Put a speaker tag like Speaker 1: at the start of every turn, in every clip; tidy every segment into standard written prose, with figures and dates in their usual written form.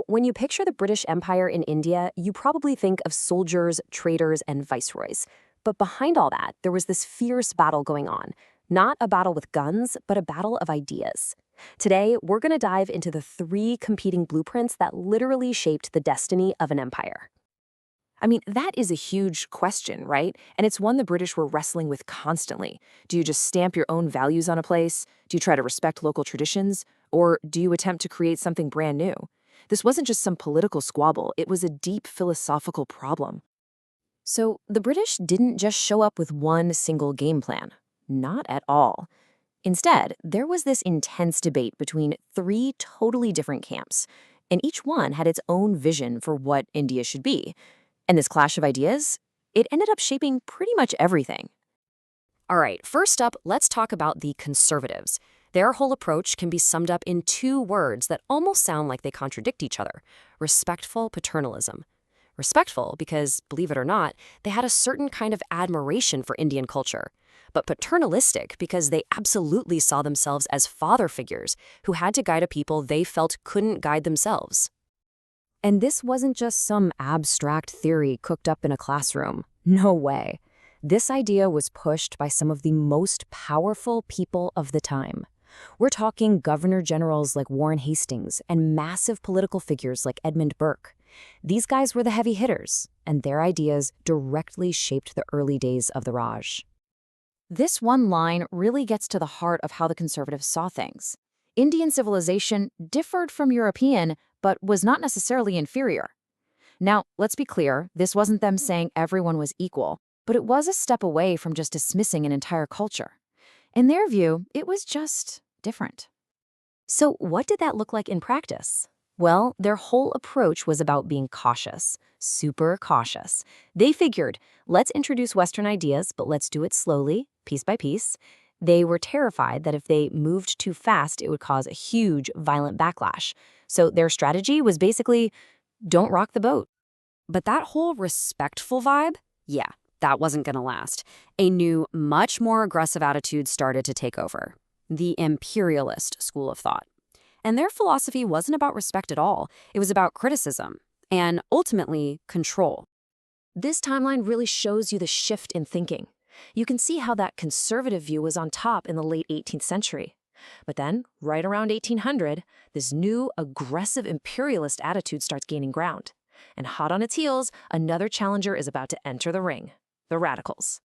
Speaker 1: When you picture the British Empire in India, you probably think of soldiers, traders, and viceroys. But behind all that, there was this fierce battle going on. Not a battle with guns, but a battle of ideas. Today, we're going to dive into the three competing blueprints that literally shaped the destiny of an empire.
Speaker 2: I mean, that is a huge question, right? And it's one the British were wrestling with constantly. Do you just stamp your own values on a place? Do you try to respect local traditions? Or do you attempt to create something brand new? This wasn't just some political squabble, it was a deep philosophical problem.
Speaker 1: So, the British didn't just show up with one single game plan. Not at all. Instead, there was this intense debate between three totally different camps, and each one had its own vision for what India should be. And this clash of ideas, it ended up shaping pretty much everything. All right, first up, let's talk about the conservatives. Their whole approach can be summed up in two words that almost sound like they contradict each other: respectful paternalism. Respectful because, believe it or not, they had a certain kind of admiration for Indian culture. But paternalistic because they absolutely saw themselves as father figures who had to guide a people they felt couldn't guide themselves. And this wasn't just some abstract theory cooked up in a classroom. No way. This idea was pushed by some of the most powerful people of the time. We're talking governor generals like Warren Hastings and massive political figures like Edmund Burke. These guys were the heavy hitters, and their ideas directly shaped the early days of the Raj. This one line really gets to the heart of how the conservatives saw things. Indian civilization differed from European, but was not necessarily inferior. Now, let's be clear, this wasn't them saying everyone was equal, but it was a step away from just dismissing an entire culture. In their view, it was just different. So what did that look like in practice? Well, their whole approach was about being cautious, super cautious. They figured, let's introduce Western ideas, but let's do it slowly, piece by piece. They were terrified that if they moved too fast, it would cause a huge, violent backlash. So their strategy was basically, don't rock the boat. But that whole respectful vibe, yeah, that wasn't going to last. A new, much more aggressive attitude started to take over: the imperialist school of thought. And their philosophy wasn't about respect at all. It was about criticism and, ultimately, control. This timeline really shows you the shift in thinking. You can see how that conservative view was on top in the late 18th century. But then, right around 1800, this new, aggressive imperialist attitude starts gaining ground. And hot on its heels, another challenger is about to enter the ring: the radicals.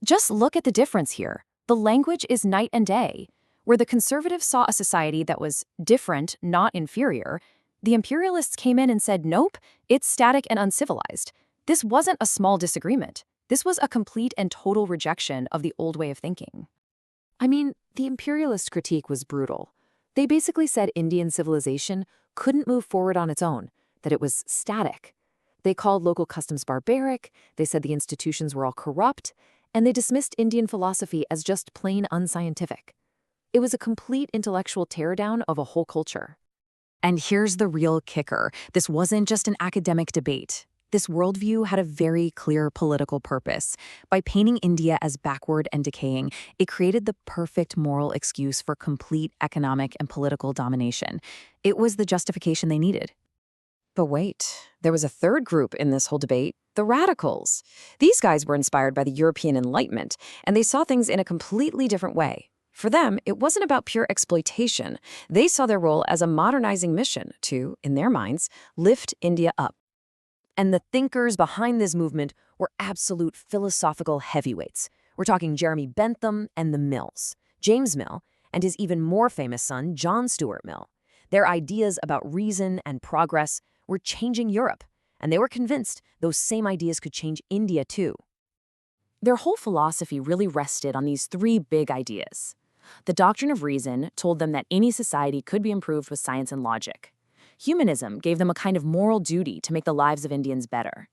Speaker 1: Just look at the difference here. The language is night and day. Where the conservatives saw a society that was different, not inferior, the imperialists came in and said, nope, it's static and uncivilized. This wasn't a small disagreement. This was a complete and total rejection of the old way of thinking. I mean, the imperialist critique was brutal. They basically said Indian civilization couldn't move forward on its own, that it was static. They called local customs barbaric, they said the institutions were all corrupt, and they dismissed Indian philosophy as just plain unscientific. It was a complete intellectual teardown of a whole culture. And here's the real kicker. This wasn't just an academic debate. This worldview had a very clear political purpose. By painting India as backward and decaying, it created the perfect moral excuse for complete economic and political domination. It was the justification they needed. But wait, there was a third group in this whole debate: the radicals. These guys were inspired by the European Enlightenment, and they saw things in a completely different way. For them, it wasn't about pure exploitation. They saw their role as a modernizing mission to, in their minds, lift India up. And the thinkers behind this movement were absolute philosophical heavyweights. We're talking Jeremy Bentham and the Mills, James Mill, and his even more famous son, John Stuart Mill. Their ideas about reason and progress were changing Europe, and they were convinced those same ideas could change India too. Their whole philosophy really rested on these three big ideas. The doctrine of reason told them that any society could be improved with science and logic. Humanism gave them a kind of moral duty to make the lives of Indians better.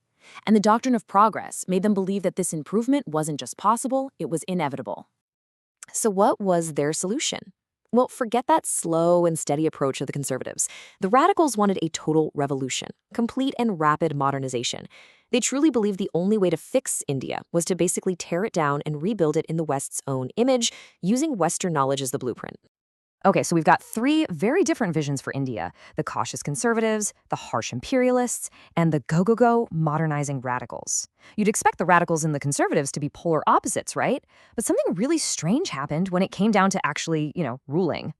Speaker 1: And the doctrine of progress made them believe that this improvement wasn't just possible, it was inevitable. So what was their solution? Well, forget that slow and steady approach of the conservatives. The radicals wanted a total revolution, complete and rapid modernization. They truly believed the only way to fix India was to basically tear it down and rebuild it in the West's own image, using Western knowledge as the blueprint.
Speaker 2: Okay, so we've got three very different visions for India: the cautious conservatives, the harsh imperialists, and the go-go-go modernizing radicals. You'd expect the radicals and the conservatives to be polar opposites, right? But something really strange happened when it came down to actually, ruling.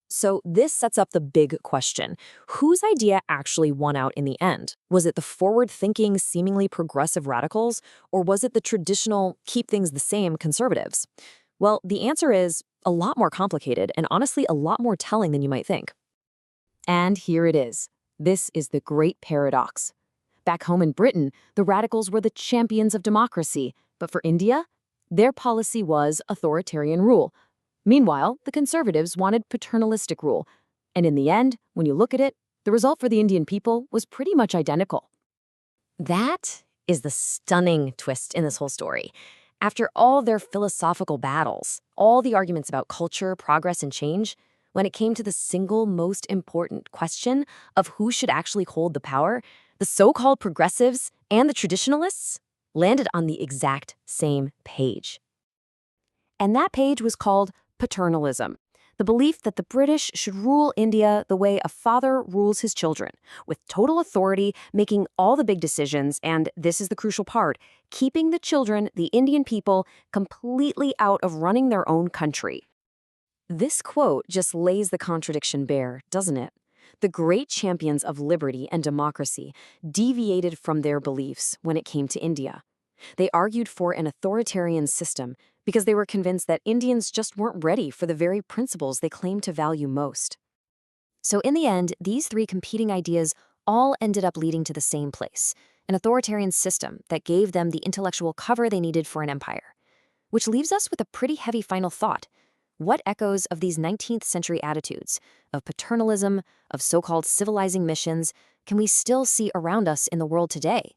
Speaker 1: So this sets up the big question. Whose idea actually won out in the end? Was it the forward-thinking, seemingly progressive radicals, or was it the traditional, keep things the same conservatives? Well, the answer is a lot more complicated and honestly a lot more telling than you might think. And here it is. This is the great paradox. Back home in Britain, the radicals were the champions of democracy, but for India, their policy was authoritarian rule. Meanwhile, the conservatives wanted paternalistic rule. And in the end, when you look at it, the result for the Indian people was pretty much identical. That is the stunning twist in this whole story. After all their philosophical battles, all the arguments about culture, progress, and change, when it came to the single most important question of who should actually hold the power, the so-called progressives and the traditionalists landed on the exact same page. And that page was called paternalism, the belief that the British should rule India the way a father rules his children, with total authority, making all the big decisions, and this is the crucial part, keeping the children, the Indian people, completely out of running their own country. This quote just lays the contradiction bare, doesn't it? The great champions of liberty and democracy deviated from their beliefs when it came to India. They argued for an authoritarian system because they were convinced that Indians just weren't ready for the very principles they claimed to value most. So in the end, these three competing ideas all ended up leading to the same place, an authoritarian system that gave them the intellectual cover they needed for an empire. Which leaves us with a pretty heavy final thought. What echoes of these 19th century attitudes, of paternalism, of so-called civilizing missions, can we still see around us in the world today?